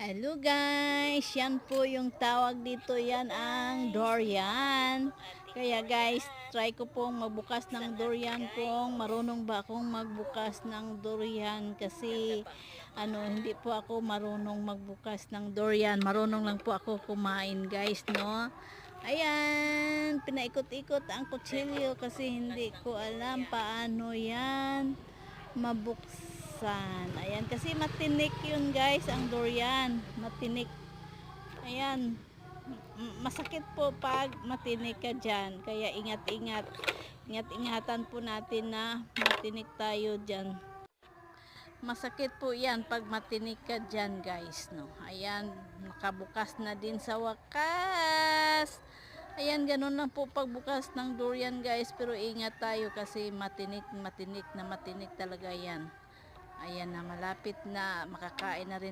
Hello guys, yan po yung tawag dito, yan ang durian. Kaya guys, try ko pong magbukas ng durian kung marunong ba akong magbukas ng durian kasi hindi po ako marunong magbukas ng durian. Marunong lang po ako kumain guys, no? Ayan, pinaikot-ikot ang kutsilyo kasi hindi ko alam paano yan mabuksan. Ayan, kasi matinik yun guys, ang durian. Matinik. Ayan, masakit po pag matinik ka dyan. Kaya ingat-ingat. Ingat-ingatan po natin na matinik tayo dyan. Masakit po yan pag matinik ka dyan guys, no? Ayan, nakabukas na din sa wakas. Ayan, ganun lang po pagbukas ng durian guys, pero ingat tayo kasi matinik na matinik talaga yan. Ayan na, malapit na makakain na rin